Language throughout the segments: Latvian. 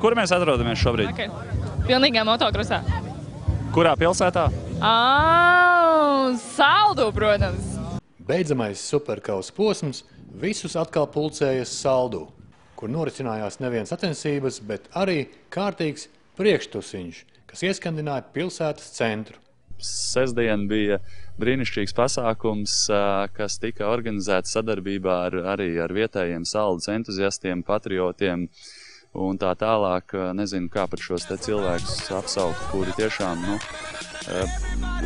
Kur mēs atrodamies šobrīd? Okay. Pilnīgā motokrosā. Kurā pilsētā? Saldu, protams. Beidzamais superkausa posms visus atkal pulcējas Saldū, kur norisinājās nevien sacensības, bet arī kārtīgs priekštusiņš, kas ieskandināja pilsētas centru. Sestdien bija brīnišķīgs pasākums, kas tika organizēts sadarbībā arī ar vietējiem Saldus entuziastiem, patriotiem un tā tālāk. Nezinu, kā par šos te cilvēkus apsaukt, kuri tiešām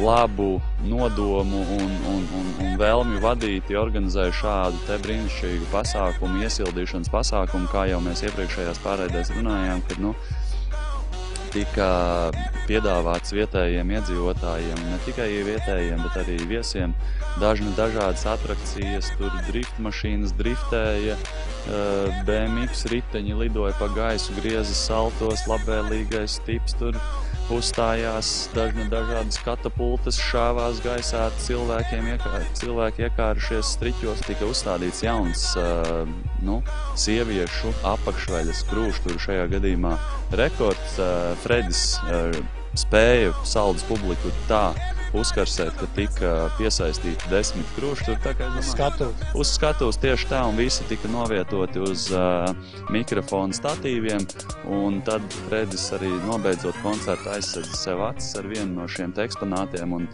labu nodomu un vēlmi vadīti organizēja šādu te brīnišķīgu pasākumu, iesildīšanas pasākumu, kā jau mēs iepriekšējās pārraidēs runājām, kad tika piedāvāts vietējiem iedzīvotājiem, ne tikai vietējiem, bet arī viesiem, dažādas atrakcijas, tur driftmašīnas driftēja, BMX riteņi lidoja pa gaisu, grieza saltos, labvēlīgais tips tur uzstājās, dažādas katapultas šāvās gaisā, cilvēki iekārušies striķos, tika uzstādīts jauns sieviešu apakšveļas krūšturu šajā gadījumā rekords. Fredis spēja Saldus publiku tā uzkarsēt, ka tika piesaistīti 10 krūšturi. Uz skatuves tieši tā, un visi tika novietoti uz mikrofonu statīviem, un tad Fredis arī nobeidzot koncertu aizsedza sev acis ar vienu no šiem te eksponātiem, un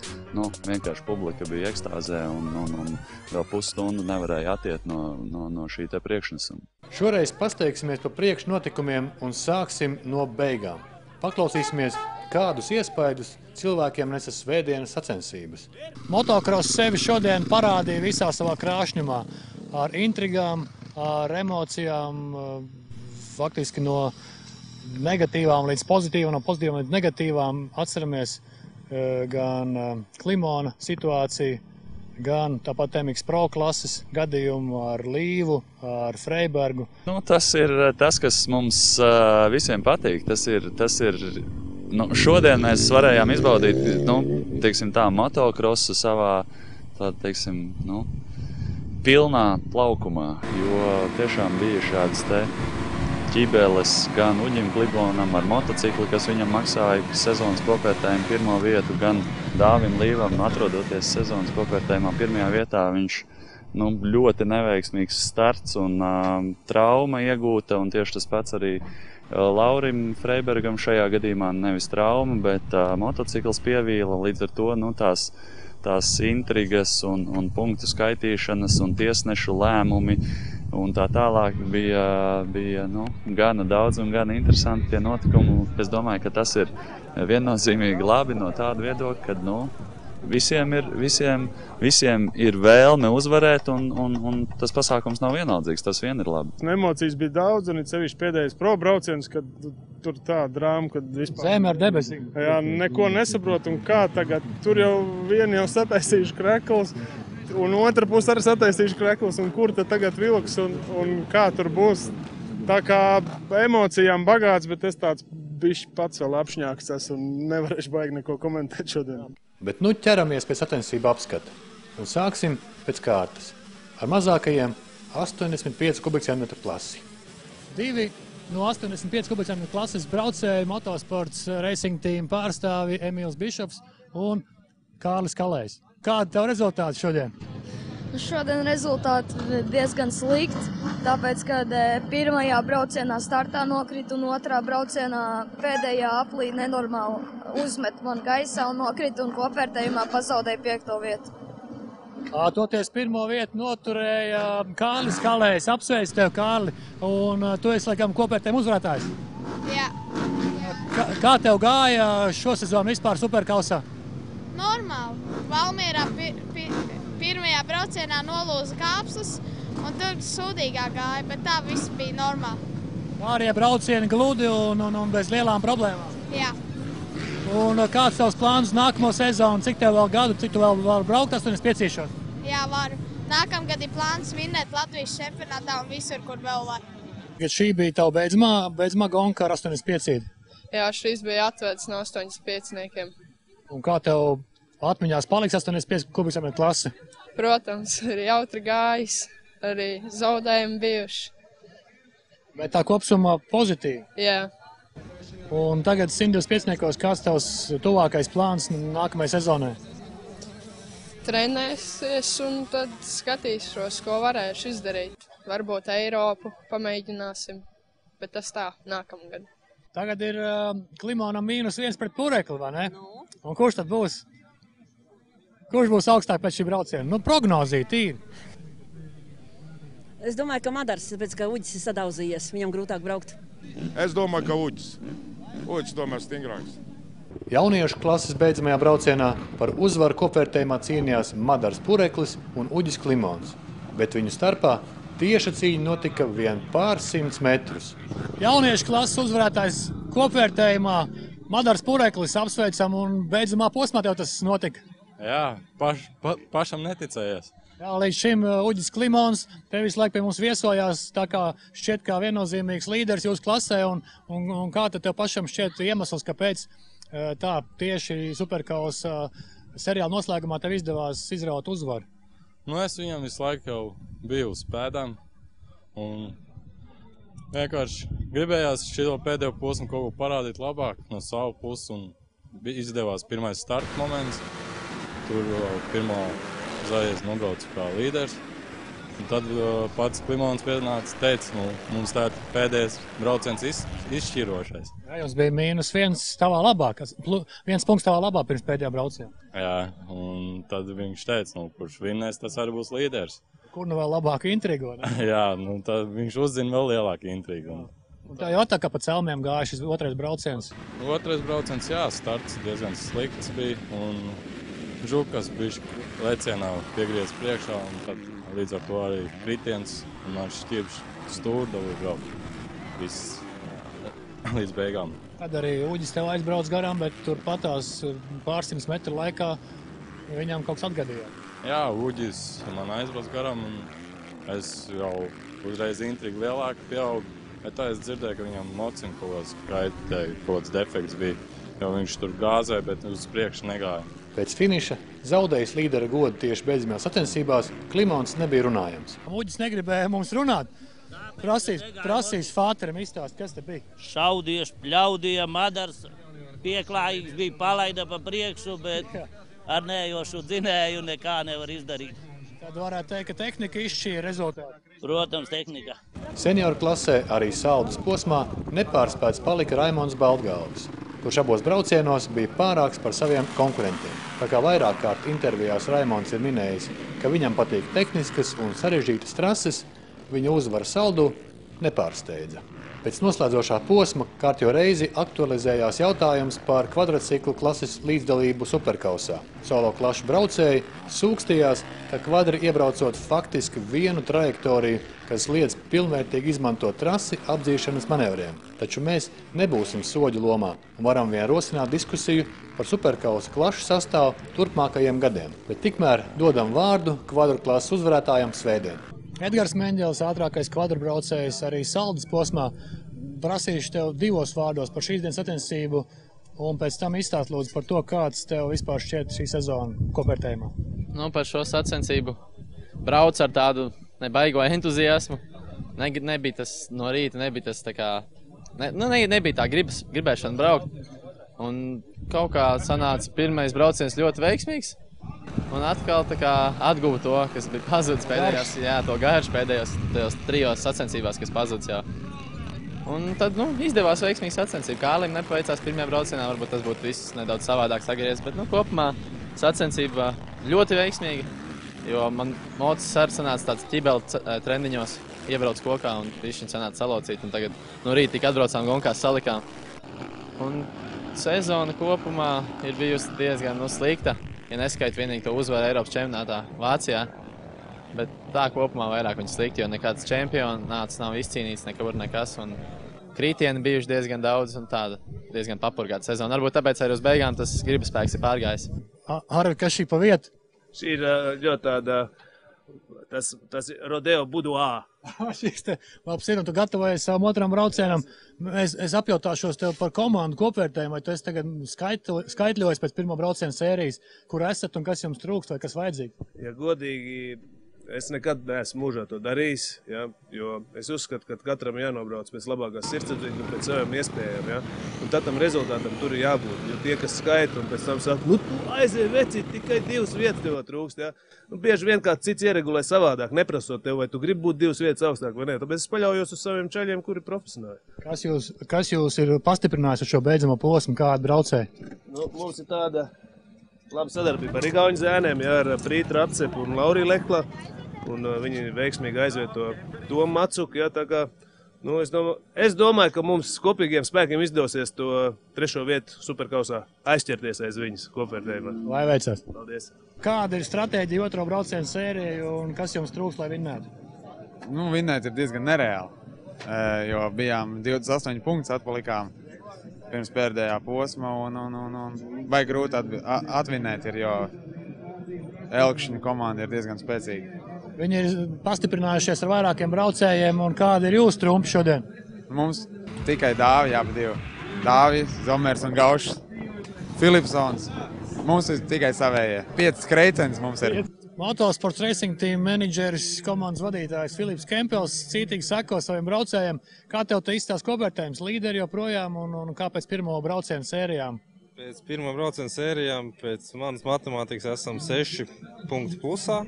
vienkārši publika bija ekstāzē, un vēl pusstundu nevarēja atiet no šī te priekšnesuma. Šoreiz pasteigsimies pa priekšnotikumiem un sāksim no beigām. Paklausīsimies, kādus iespaidus cilvēkiem nesa svētdienas sacensības. Motocross sevi šodien parādīja visā savā krāšņumā, ar intrigām, ar emocijām, faktiski no negatīvām līdz pozitīvām, no pozitīvām līdz negatīvām. Atceramies gan Klimona situāciju, gan tāpat MX Pro klases gadījumu ar Līvu, ar Freibergu. Tas ir tas, kas mums visiem patīk. Tas ir šodien mēs varējām izbaudīt, teiksim tā, motokrosu savā, pilnā plaukumā, jo tiešām bija šādas te ķibeles gan Uģim Klimonam ar motocikli, kas viņam maksāja sezonas kopvērtējumu pirmo vietu, gan Dāvim Līvam, atrodoties sezonas kopvērtējumā pirmajā vietā, viņš ļoti neveiksmīgs starts un trauma iegūta, un tieši tas pats arī Laurim Freibergam šajā gadījumā nevis trauma, bet motocikls pievīla, līdz ar to tās intrigas un punktu skaitīšanas un tiesnešu lēmumi un tā tālāk bija gana daudz un gana interesanti tie notikumi. Es domāju, ka tas ir viennozīmīgi labi no tāda viedokļa, kad visiem ir vēlme uzvarēt un tas pasākums nav vienaldzīgs, tas vien ir labi. Emocijas bija daudz un it sevišķi pēdējais pro brauciens, kad tur tā drāma, kad vispār... Zeme ar debesīm. Jā, neko nesaprot un kā tagad. Tur jau vieni jau sataisījuši krekls, un otra puse arī sataisījuši krekls, un kur tad tagad vilks un kā tur būs. Tā kā emocijām bagāts, bet es tāds bišķi pats vēl apšņāks esmu un nevarēšu baigi neko komentēt šodien. Bet ķeramies pie sacensību apskata un sāksim pēc kārtas ar mazākajiem 85 kubikcentimetru klasi. 2 no 85 kubikcentimetru klases braucēji Motosports Racing Team pārstāvi Emīls Bišofs un Kārlis Kalējs. Kādi tev rezultāti šodien? Šodien rezultāti diezgan slikti, tāpēc, kad pirmajā braucienā startā nokrita un otrā braucienā pēdējā aplī nenormāli uzmet man gaisā un nokrita un kopvērtējumā pazaudēja 5. vietu. Toties pirmo vietu noturēja Kārlis Kalējs. Apsveicu tev, Kārli, un tu esi laikam kopvērtējuma uzvarētājs. Jā. Kā tev gāja šo sezonu vispār superkausā? Normāli. Valmierā pirmajā braucienā nolūza kāpslis, un tur sūdīgāk gāja, bet tā viss bija normāli. Pārējie braucieni gludi un bez lielām problēmām. Jā. Un kāds tavs plāns nākamo sezonu? Cik tev vēl gadu, cik tu vēl vari braukt 85? Jā, varu. Nākamgad ir plāns vinnēt Latvijas čempionātā un visur, kur vēl var. Šī bija tava beidzamā gonka ar 85? Jā, šīs bija atvērts no 85-niekiem. Un kā tev atmiņās paliks 85 kubikcentimetru klase? Protams, ir jautri gājis, arī zaudējumi bijuši. Bet tā kopsumā pozitīva? Jā, Un tagad 125. Kāds tavs tuvākais plāns nākamajai sezonai? Trenēsies un tad skatīšos, ko varēšu izdarīt. Varbūt Eiropu pamēģināsim, bet tas tā, nākamgad. Tagad ir Klimonam -1 pret Purekli, vai ne? Un kurš tad būs? Kurš būs augstāk pēc šī brauciena? Nu, prognozīt tīri. Es domāju, ka Madars, tāpēc, ka Uģis ir sadauzījies, viņam grūtāk braukt. Es domāju, ka Uģis. Uģis tomēr stingrāks. Jauniešu klases beidzamajā braucienā par uzvaru kopvērtējumā cīnījās Madars Pureklis un Uģis Klimons, bet viņu starpā tieša cīņa notika vien pār 100 metrus. Jauniešu klases uzvarētājs kopvērtējumā Madars Pureklis, apsveicam, un beidzamā posmā tev tas notika. Jā, pašam neticējies. Jā, līdz šim Uģis Klimons te visu laiku pie mums viesojās, tā kā šķiet kā viennozīmīgs līderis jūsu klasē, un kā tad tev pašam šķiet iemesls, kāpēc tā tieši Superkausa seriāla noslēgumā tev izdevās izraut uzvaru? Nu, es viņam visu laiku jau biju uz pēdām, un vienkārši gribējās šito pēdējo posmu kaut ko parādīt labāk no savu pusi, un izdevās pirmais starta moments. Tur pirmo uzreiz nobraucu kā līderis. Un tad pats Klimons pienāca, teica, nu, mums tā pēdējais brauciens izšķirošais. Jā, jums bija -1 tavā labā, 1 punkts tavā labā pirms pēdējā brauciena. Jā, un tad viņš teica, nu, kurš vinnēs, tas arī būs līderis. Kur nu vēl labāka intriga? Jā, nu, tad viņš uzzina vēl lielāku intrigu. Un tā jau tā kā pa celmiem gāja šis otrais brauciens. Otrais brauciens, jā, starts diezgan slikts bija, un Žukas bišķi lecienā piegriez priekšā, un tad līdz ar to arī kritiens, un man šķirš stūri dabūja braukt. Viss līdz beigām. Tad arī Uģis tev aizbrauc garām, bet tur patās pārsimt metru laikā viņam kaut kas atgadījās. Jā, Uģis man aizbrauc garām, un es jau uzreiz intriga lielāka pieaugu, bet tā es dzirdēju, ka viņam mocim kaut kāds defekts bija, jo viņš tur gāzē, bet uz priekšu negāja. Pēc finiša zaudējis līdera godu tieši beidzamajās sacensībās, Klimons nebija runājams. Uģis negribēja mums runāt. Prasīs Fāteram izstāst, kas te bija. Šaudījuši, pļaudīja, Madars pieklājīgs bija, palaida pa priekšu, bet ar nejošu dzinēju nekā nevar izdarīt. Tad varētu teikt, ka tehnika izšķīra rezultātu. Protams, tehnika. Senioru klasē arī Saldus posmā nepārspēts palika Raimonds Baltgalvis, kurš abos braucienos bija pārāks par saviem konkurentiem. Tā kā vairāk kārt intervijās Raimonds ir minējis, ka viņam patīk tehniskas un sarežģītas trases, viņa uzvara Saldu nepārsteidza. Pēc noslēdzošā posma kārtjo reizi aktualizējās jautājums par kvadrciklu klases līdzdalību Superkausā. Solo klašu braucēji sūkstījās, ka kvadri iebraucot faktiski vienu trajektoriju, kas liedz pilnvērtīgi izmantot trasi apdzīšanas manevriem. Taču mēs nebūsim soļu lomā un varam vien rosināt diskusiju par Superkausa klašu sastāvu turpmākajiem gadiem. Bet tikmēr dodam vārdu kvadru klases uzvarētājam svētdien. Edgars Meņģelis, ātrākais kvadrbraucējs arī Saldus posmā. Prasīšu tev 2 vārdos par šīs dienas sacensību un pēc tam izstāst lūdzu par to, kāds tev vispār šķiet šī sezona kopvērtējumā. Nu, par šo sacensību brauc ar tādu nebaigo entuziasmu. Nebija tas no rīta, nebija tas tā kā... nebija tā gribēšana braukt. Un kaut kā sanāca pirmais brauciens ļoti veiksmīgs. Un atkal tā kā atguva to, kas bija pazudis pēdējās, jā, to garšu pēdējos 3 sacensībās, kas pazudis, jā. Un tad, izdevās veiksmīgi sacensība. Kālim nepaveicās pirmajā braucienā, varbūt tas būtu viss nedaudz savādāk sagriezis, bet, kopumā sacensība ļoti veiksmīga, jo man mocis arī sanāca tāds ķibeli trendiņos, iebrauc kokā un višķiņ sanāca salocīt, un tagad no rīta tik atbraucām gonkās salikām. Un sezona kopumā ir bijusi diezgan slikta. Ja neskait vienīgi to uzvaru Eiropas čempionātā Vācijā, bet tā kopumā vairāk viņa slikti, jo nekāds čempionāts nav izcīnīts nekur nekas, un kritieni bijuši diezgan daudz, un tāda diezgan papurgāta sezona. Varbūt tāpēc arī uz beigām tas gribaspēks ir pārgājis. Harvi, kas šī pa vietu? Šī ir ļoti tāda, tas rodeo buduā. Šis te labs ir, un tu gatavojies savam otram braucienam. Es apjautāšos tev par komandu kopvērtējumu, vai tu esi tagad skaitļojis pēc pirmo braucienu sērijas, kur esat un kas jums trūkst vai kas vajadzīgi? Ja godīgi, Es nekad neesmu mūžā to darījis, ja, jo es uzskatu, ka katram jānobrauc pēc labākās sirdsapziņas un pēc savām iespējām. Ja, un tad tam rezultātam tur ir jābūt. Jo tie, kas skaita un pēc tam saka, aizēj vecīt, tikai 2 vietas tev trūkst. Ja. Bieži vien kāds cits ieregulē savādāk, neprasot tev, vai tu gribi būt 2 vietas augstāk vai ne. Tāpēc es paļaujos uz saviem čaļiem, kuri ir profesionāli. Kas jūs ir pastiprinājis ar šo beidzamo posmu, kādu braucēju? Mums ir tāda laba sadarbība ar Igauņu zēniem, ja, ar Prītu Rapcepu un Lauriju Lekla. Un viņi veiksmīgi aizvieto Tomu Macuku. Ja, tā kā, es domāju, ka mums kopīgiem spēkiem izdosies to 3. vietu superkausā aizķerties aiz viņas kopvērtējumā. Lai veicās. Paldies. Kāda ir stratēģija 2. braucienu sēriju un kas jums trūks, lai vinnētu? Vinnēt ir diezgan nereāli, jo bijām 28 punktus atpalikām pirms pēdējā posma un vai grūti atvinēt ir, jo Elkšņu komanda ir diezgan spēcīga. Viņi ir pastiprinājušies ar vairākiem braucējiem, un kādi ir jūsu trumpi šodien? Mums tikai Dāvi, jāpa 2. Dāvi, Zomers un Gaušs, Filipsons. Mums ir tikai savējie. 5 skreitenis mums ir. Motosports Racing Team menedžeris, komandas vadītājs Filips Kempels cītīgi seko saviem braucējiem. Kā tev te izstās kopvērtējums? Līderi joprojām un kā pēc pirmo braucienu sērijām? Pēc pirmo braucienu sērijām, pēc manas matemātikas esam 6 punktu plusā.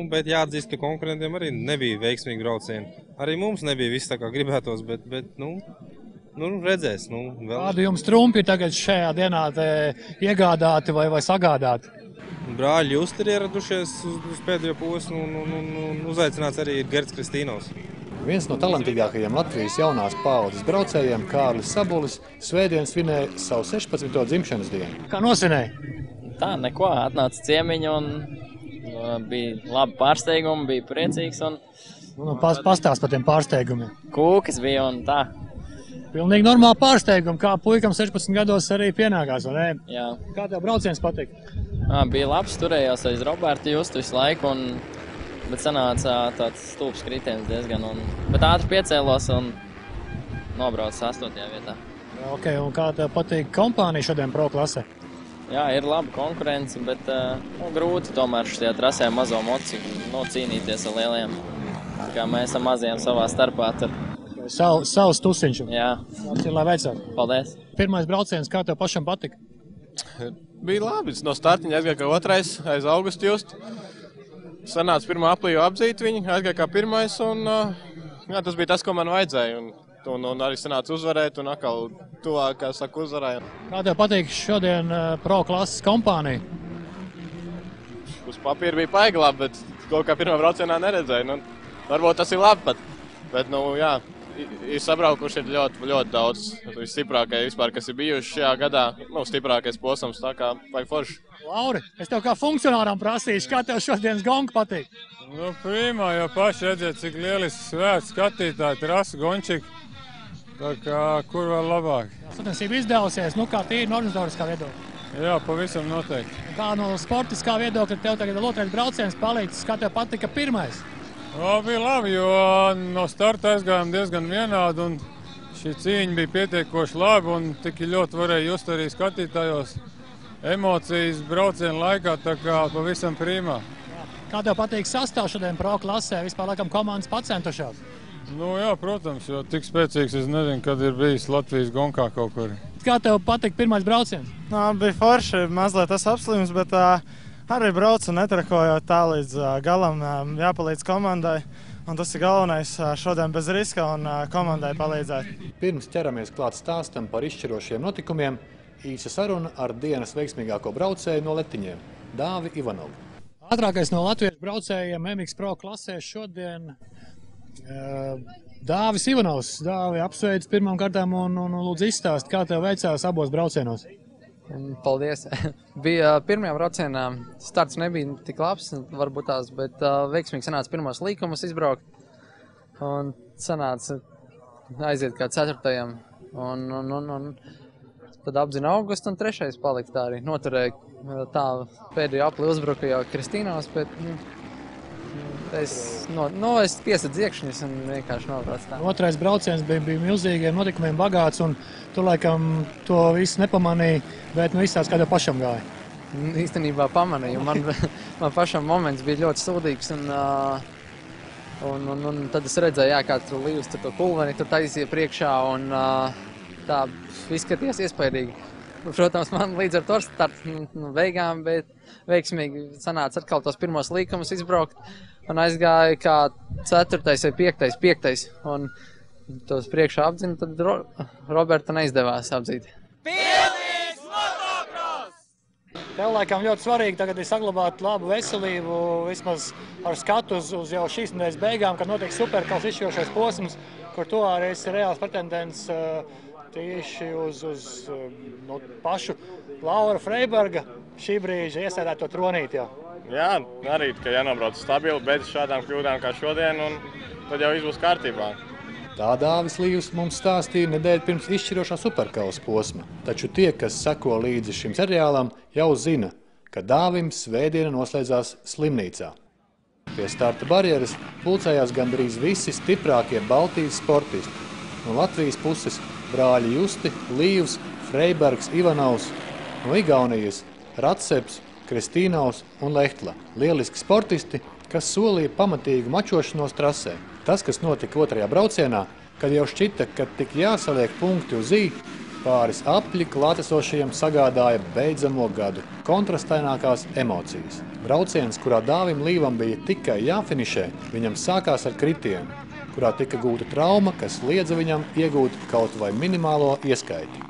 Bet jāatzīst, ka konkurentiem arī nebija veiksmīgi braucieni. Arī mums nebija viss tā kā gribētos, bet redzēs. Kādi jums trumpi tagad šajā dienā iegādāti vai sagādāti? Brāļi Justi ir ieradušies uz pēdējo posmu un uzaicināts arī Gerts Kristīnovs. Viens no talantīgākajiem Latvijas jaunās paaudzes braucējiem, Kārlis Sabulis, svētdien svinēja savu 16. dzimšanas dienu. Kā nosvinēja? Tā, neko, atnāca ciemiņu un bija labi pārsteigumi, bija priecīgs. Pastāst par tiem pārsteigumiem. Kūkas bija un tā. Pilnīgi normāli pārsteigumi, kā puikam 16 gados arī pienākās, vai ne? Jā. Kā tev brauciens patika? Bija labs, turējos aiz Roberta Justu visu laiku, bet sanāca tāds stūps kritiens diezgan. Bet ātri piecēlos un nobraucu 8. vietā. Ok, un kā tev patīk kompānija šodien pro klasē? Jā, ir laba konkurence, bet grūti tomēr šajā trasē mazo moci cīnīties ar lieliem. Tā kā mēs esam maziem savā starpā. Savs tusiņš. Jā. Lai veicās. Paldies. Pirmais brauciens, kā tev pašam patika? Bija labi. No startiņa aizgāja kā 2. aiz Augustu Justu. Sanāca pirmā aplī apzīt viņu, aizgāja kā 1. un tas bija tas, ko man vajadzēja. Un arī sanāca uzvarēt, un atkal tuvāk, kā saka, uzvarēja. Kā tev patīk šodien pro klases kompānija? Uz papīra bija paigi labi, bet kaut kā pirmā braucienā neredzēju. Varbūt tas ir labi pat, bet, jā, ir sabraukuši ļoti, ļoti daudz. Stiprākie vispār, kas ir bijuši šajā gadā, stiprākais posms, tā kā vajag forši. Lauri, es tev kā funkcionāram prasīšu, kā tev šodienas gonga patīk? Primā, jo paši redzēt, cik lieliski svēts skatītāji, trasa, gončiki. Tā kā, kur vēl labāk? Sacensība izdevusies, kā tīri no organizatoriskā viedokļa. Jā, pavisam noteikti. Kā no sportiskā viedokļa tev tagad 2. brauciens palīdz, kā tev patika 1. Bija labi, jo no starta aizgājām diezgan vienādi, un šī cīņa bija pietiekoši labi, un tik ļoti varēja just arī skatītājos emocijas braucienu laikā, tā kā pavisam primā. Kā tev patīk sastāv šodien pro klasē? Vispār laikam komandas pacentušās. Jā, protams, jo tik spēcīgs es nezinu, kad ir bijis Latvijas gonkā kaut kur. Kā tev patīk pirmais brauciens? Bija forši, mazliet tas apslims, bet arī braucu netrakojot tā līdz galam, jāpalīdz komandai. Un tas ir galvenais šodien bez riska un komandai palīdzēt. Pirms ķeramies klāt stāstam par izšķirošiem notikumiem, īsa saruna ar dienas veiksmīgāko braucēju no Letiņiem – Dāvi Ivanovu. Ātrākais no latviešu braucējiem MX Pro klasē šodien Dāvis Ivanovs. Dāvi, apsveic pirmām kārtām un lūdzu izstāst, kā tev veicās abos braucienos? Paldies. Bija pirmajā braucienā, starts nebija tik labs, varbūt tās, bet veiksmīgi sanāca pirmos līkumus izbraukt. Un sanāca aiziet kā 4. Un tad apzina Augustu un 3. palika tā arī. Noturēja tā pēdējo apli uzbruka jau Kristīnovs, bet es piesadzu iekšņus un vienkārši nobrauc tā. 2. brauciens bija milzīgiem notikumiem bagāts, un tu laikam to visu nepamanīji, bet izstāst, kā tev pašam gāja. īstenībā pamanīju. Man pašam moments bija ļoti sūdīgs, un tad es redzēju, jā, kā tur Līvs tur to pulveni tur taisīja priekšā, un tā izskaties iespaidīgi. Protams, man līdz ar to starts beigām, bet veiksmīgi sanāca atkal tos pirmos līkumus izbraukt, un aizgāja kā 4. vai 5. un tos priekšā apdzina, tad Roberta neizdevās apdzīt. Tev laikam ļoti svarīgi tagad ir saglabāt labu veselību, vismaz ar skatu uz jau šīs nedēļas beigām, kad notiek superkausa izšķirošais posms, kur tu arī esi reāls pretendents tieši uz pašu Laura Freiberga šī brīža iesēdēto tronīti jau. Jā, arī, ka jānobrauc stabili, bez šādām kļūdām kā šodien, un tad jau viss būs kārtībā. Tā Dāvis Līvs mums stāstīja nedēļu pirms izšķirošā superkausa posma, taču tie, kas seko līdzi šim seriālam, jau zina, ka Dāvim svētdiena noslēdzās slimnīcā. Pie starta barjeras pulcējās gandrīz visi stiprākie Baltijas sportisti. No Latvijas puses brāļi Justi, Līvs, Freibergs, Ivanovs, no Igaunijas Ratseps, Kristīnaus un Lehtla. Lieliski sportisti, kas solīja pamatīgu mačošanos trasē. Tas, kas notika otrajā braucienā, kad jau šķita, ka tik jāsaliek punkti uz I, pāris apļi klātesošajiem sagādāja beidzamo gadu kontrastainākās emocijas. Brauciens, kurā Dāvim Līvam bija tikai jāfinišē, viņam sākās ar kritienu, kurā tika gūta trauma, kas liedza viņam iegūt kaut vai minimālo ieskaiti.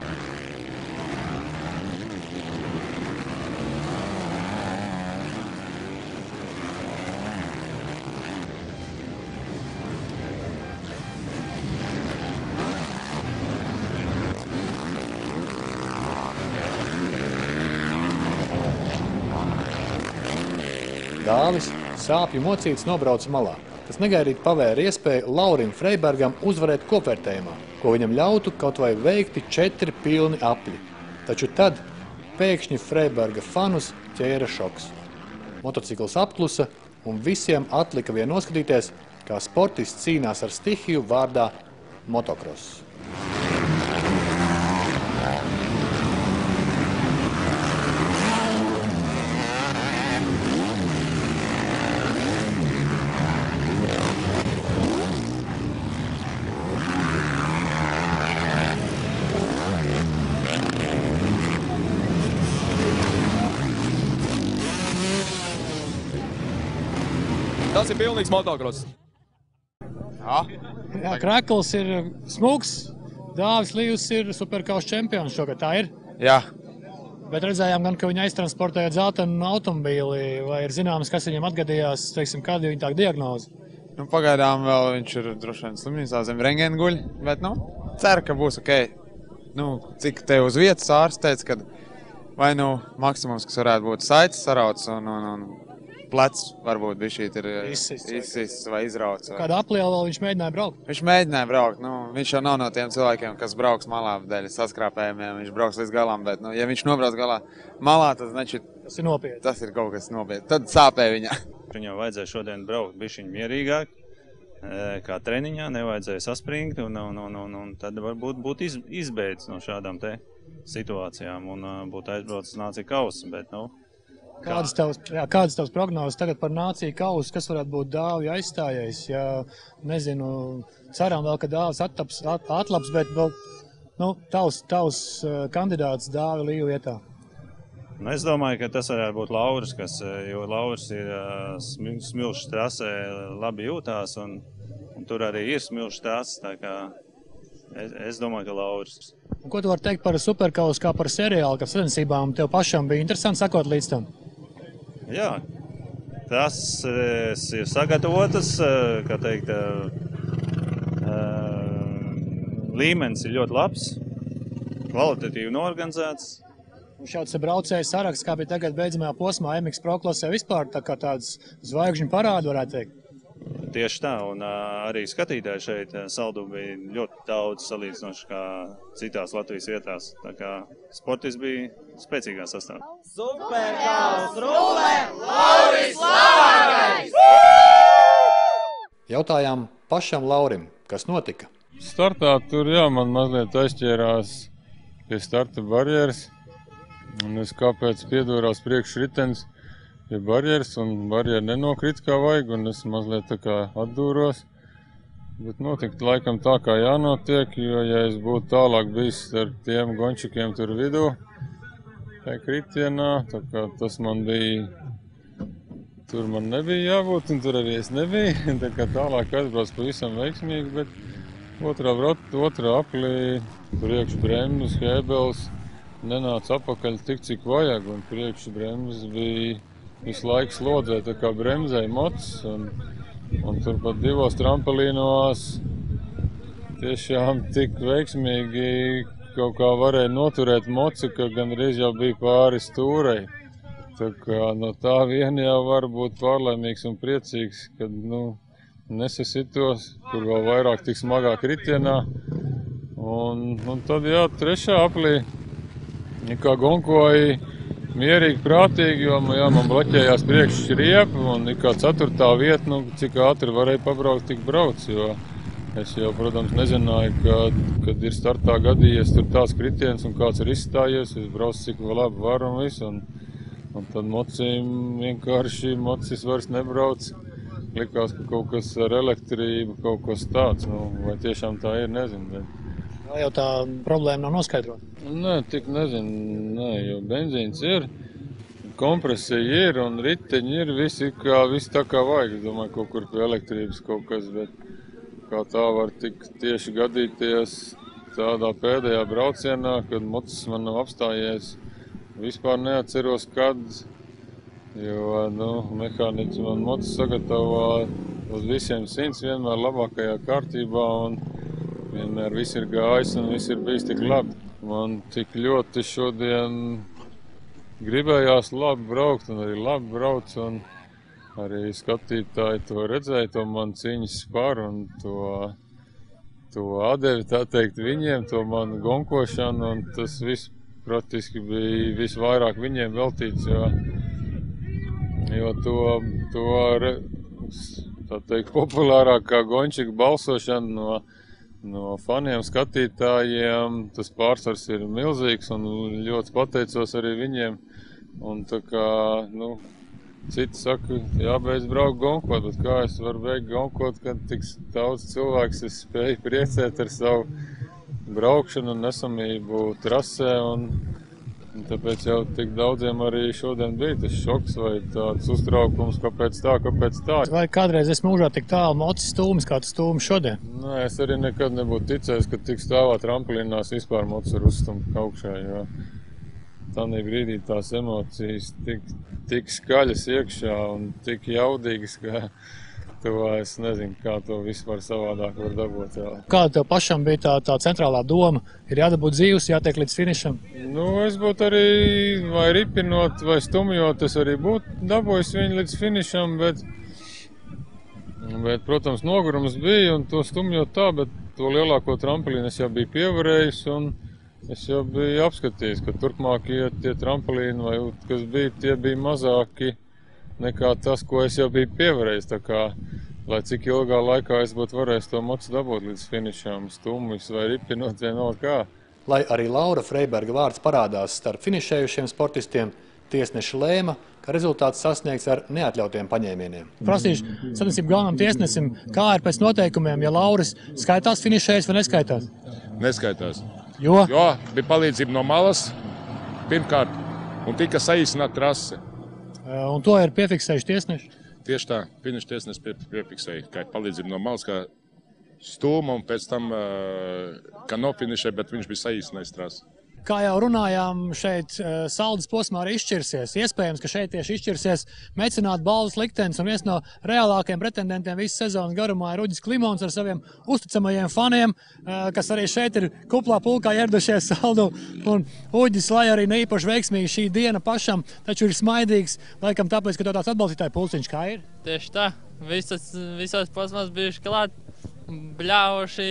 Dāvis sāpju mocīts nobrauca malā. Tas negaidīt pavēra iespēju Laurim Freibergam uzvarēt kopvērtējumā, ko viņam ļautu kaut vai veikti 4 pilni apļi. Taču tad pēkšņi Freiberga fanus ķēra šoks. Motocikls apklusa un visiem atlika vien noskatīties, kā sportists cīnās ar stihiju vārdā motokross. Tas ir pilnīgs motokross. Jā, Krekls ir smuks, Dāvis Līvs ir superkausa čempions šogad, tā ir? Jā. Bet redzējām gan, ka viņi aiztransportēja dzeltenu automobīli, vai ir zināms, kas viņam atgadījās, teiksim, kāda ir viņa tā diagnoze? Nu, pagaidām vēl viņš ir droši vien slimnīcā zem rentgena guļ, bet, ceru, ka būs ok. Cik te uz vietas ārsts teica, ka vai maksimums, kas varētu būt saites sarauts un plecs varbūt bišķīt ir izsists vai izrauts. Kāda apliela vēl viņš mēģināja braukt? Viņš mēģināja braukt. Viņš jau nav no tiem cilvēkiem, kas brauks malā dēļ saskrāpējumiem. Viņš brauks līdz galam, bet ja viņš nobrauc malā, tad tas ir nopietni. Tas ir kaut kas nopietni. Tad sāpēja viņa. Viņam vajadzēja šodien braukt bišķiņ mierīgāk, kā treniņā, nevajadzēja saspringt, un tad varbūt būtu izbeidz no šādām te situācijām un būtu aizbraucis nācija kausa, bet, Kādas tavas prognozes tagad par nāciju kausu, kas varētu būt Dāvija aizstājējs? Ja, nezinu, ceram vēl, ka Dāvis atlaps, bet tavs kandidāts Dāvija Līva vietā. Es domāju, ka tas varētu būt Lauris, jo Lauris ir smilšs trasē, labi jūtās, un tur arī ir smilšs trases, tā kā es domāju, ka Lauris. Un ko tu vari teikt par superkausu kā par seriālu, ka sacensībām tev pašam bija interesanti sakot līdz tam? Jā, tas ir sagatavotas, kā teikt, līmenis ir ļoti labs, kvalitatīvi norganizēts. Un šāds braucējs saraksts, kā bija tagad beidzamajā posmā MX Pro klasē vispār, tā kā tāds zvaigžņu parādu varētu teikt. Tieši tā, un arī skatītāji šeit saldu bija ļoti daudz salīdzinoši kā citās Latvijas vietās. Tā kā sportists bija spēcīgā sastāvā. Superkaus rullē, Lauris labākais! Jautājām pašam Laurim, kas notika? Startā tur, man mazliet aizķērās pie starta barjeras. Un es kāpēc piedūrās priekšritens, ja barjeras, un barjera nenokrita kā vajag, un es mazliet tā kā atdūros. Bet notikt laikam tā, kā jānotiek, jo, ja es būtu tālāk bijis ar tiem gončikiem tur vidū, tajā kritienā, tā kā tas man bija, tur man nebija jābūt, un tur arī es nebiju, tā kā tālāk atbrauc pavisam veiksmīgi, bet otrā aplī priekšbremzes, Hēbels nenāca apakaļ tik, cik vajag, un priekšbremzes bija visu laiku slodzē, tā kā bremzēja mocs, un turpat divos trampelīnos tiešām tik veiksmīgi kaut kā varēja noturēt moci, ka gandrīz jau bija pāri stūrei. Tā kā no tā vien jau var būt pārlaimīgs un priecīgs, kad, nesasitos, kur vēl vairāk tik smagā kritienā. Un tad, jā, trešā aplī, kā gonkoja mierīgi, prātīgi, jo man bloķējās priekšriepa, un kā ceturtā vieta, cik ātri varēja pabraukt, tik brauc, jo es jau, protams, nezināju, kad ir startā gadījies tur tāds kritiens un kāds ir izstājies, es braucu cik vēl labi var un visu, un tad mocīm vienkārši mocis vairs nebrauc. Likās, ka kaut kas ar elektrību, kaut kas tāds, vai tiešām tā ir, nezinu. Vai jau tā problēma nav noskaidrota? Nē, tik nezinu, jo benzīns ir, kompresija ir un riteņi ir, viss tā kā vajag. Es domāju, kaut kur pie elektrības kaut kas, bet kā tā var tik tieši gadīties tādā pēdējā braucienā, kad mocis man nav apstājies, vispār neatceros, kad, jo, mehāniķis man mocis sagatavo uz visiem 100 vienmēr labākajā kārtībā un vienmēr viss ir gājis un viss ir bijis tik labi. Man tik ļoti šodien gribējās labi braukt un arī labi brauc, un arī skatītāji to redzēja, to man cīņas spar un to atdevi, tā teikt, viņiem, to man gonkošanu, un tas viss praktiski bija visvairāk viņiem veltīts, jo tā teikt, populārākā gončika balsošana no faniem, skatītājiem, tas pārsvars ir milzīgs un ļoti pateicos arī viņiem. Un tā kā, citi saka, jābeidz braukt gonkot, bet kā es varu beigt gonkot, kad tik daudz cilvēks es spēju priecēt ar savu braukšanu un nesamību trasē, un tāpēc jau tik daudziem arī šodien bija tas šoks vai tāds uztraukums, kāpēc tā. Vai kādreiz es mūžā tik tālu mocis stūmis, kā tas stūmis šodien? Nē, es arī nekad nebūtu ticējis, ka tik stāvā trampelīnās vispār mocis var uzstumt augšā, jo tādā brīdī tās emocijas tik skaļas iekšā un tik jaudīgas, ka to es nezinu, kā to vispār savādāk var dabūt. Kāda tev pašam bija tā centrālā doma? Ir jādabūt dzīvs, jātiek līdz finišam? Es būtu arī vai ripinot, vai stumjot, es arī būtu dabūjis viņu līdz finišam, bet, protams, nogurums bija un to stumjot tā, bet to lielāko trampelīnu es jau biju pievarējis un es jau biju apskatījis, ka turpmākie tie trampelīni, vai kas bija, tie bija mazāki nekā tas, ko es jau biju pievarējis, tā kā, lai cik ilgā laikā es būtu varējis to moci dabūt līdz finišām, stumjus vai ripinot vienalga kā. Lai arī Laura Freiberga vārds parādās starp finišējušiem sportistiem, tiesneši lēma, ka rezultāts sasniegts ar neatļautiem paņēmieniem. Prasīšu sacensību galvenam tiesnesim, kā ir pēc noteikumiem, ja Lauris skaitās finišējas vai neskaitās? Neskaitās. Jo bija palīdzība no malas, pirmkārt, un tika saīsināt trase. Un to ir piefiksējuši tiesneši? Tieši tā, finiša tiesnesis piefiksēja, kā palīdzība no malas, kā stūma un pēc tam, ka nofinišē, bet viņš bija saīsinājis trasi. Kā jau runājām, šeit Saldas posmā arī izšķirsies. Iespējams, ka šeit tieši izšķirsies mecenāta balvas liktenis, un viens no reālākajiem pretendentiem visu sezonas garumā ir Uģis Klimons ar saviem uzticamajiem faniem, kas arī šeit ir kuplā pulkā ieradušies Saldu. Un Uģis, lai arī ne īpaši veiksmīgi šī diena pašam, taču ir smaidīgs, laikam tāpēc, ka tev tāds atbalstītāju pulciņš kā ir? Tieši tā, visos posmās bijuši klāt, bļāvuši,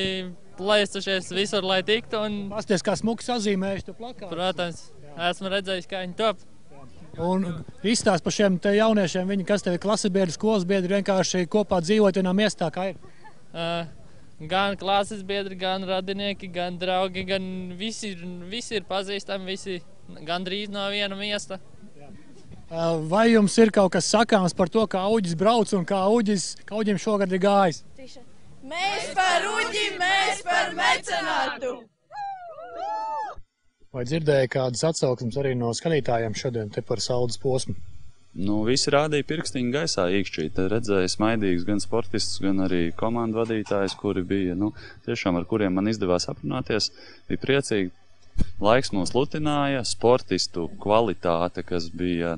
plēstušies visur, lai tiktu. Pasties, kā smuki sazīmējuši tu plakātus. Protams, esmu redzējis, kā viņi top. Un izstāst par šiem te jauniešiem, viņi, kas tev ir klasebiedri, skolas biedri, vienkārši kopā dzīvot vienā miestā, kā ir? Gan klases biedri, gan radinieki, gan draugi, gan visi ir pazīstami, gandrīz no viena miesta. Vai jums ir kaut kas sakāms par to, kā Uģis brauc un kā Uģim šogad ir gājis? Mēs par Uģi, mēs par mecenātu! Vai dzirdēja kādas atsauksmes arī no skatītājiem šodien te par Saldus posmu? Nu, visi rādīja pirkstiņu gaisā īkšķīt. Redzēja smaidīgus gan sportistus, gan arī komandu vadītājus, kuri bija, tiešām ar kuriem man izdevās aprunāties. Bija priecīgi. Laiks mūs lutināja, sportistu kvalitāte, kas bija,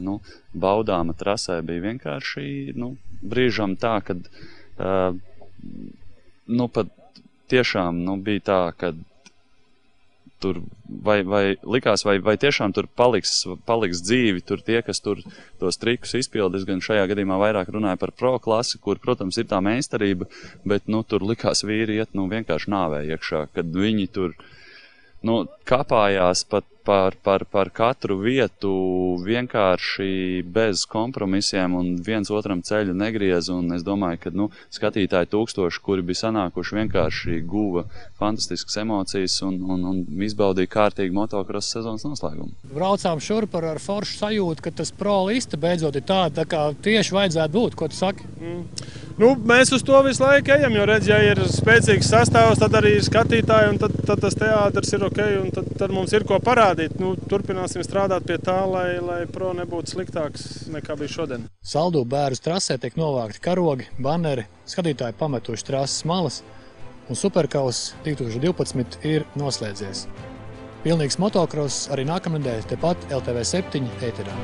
baudāma trasē, bija vienkārši, brīžam tā, kad, pat tiešām, bija tā, kad tur vai likās, vai tiešām tur paliks dzīvi, tur tie, kas tur tos trikus izpildīs, gan šajā gadījumā vairāk runāja par pro klasi, kur, protams, ir tā meistarība, bet, tur likās vīri iet, vienkārši nāvē iekšā, kad viņi tur, kapājās pat par katru vietu vienkārši bez kompromisiem un viens otram ceļu negriez. Un es domāju, ka skatītāji tūkstoši, kuri bija sanākuši, vienkārši guva fantastiskas emocijas un izbaudīja kārtīgi motocross sezonas noslēgumu. Braucām šurp ar foršu sajūtu, ka tas pro lista beidzot ir tāda, kā tieši vajadzētu būt. Ko tu saki? Mēs uz to visu laiku ejam, jo redz, ja ir spēcīgs sastāvs, tad arī ir skatītāji, un tad tas teātris ir ok, un tad mums ir ko parādīt. Turpināsim strādāt pie tā, lai pro nebūtu sliktāks nekā bija šodien. Saldū bērus trasē tiek novākti karogi, banneri, skatītāji pametuši trases malas, un Superkaus 2012 ir noslēdzies. Pilnīgs motocross arī nākamnedēļ tepat LTV7 ēterā.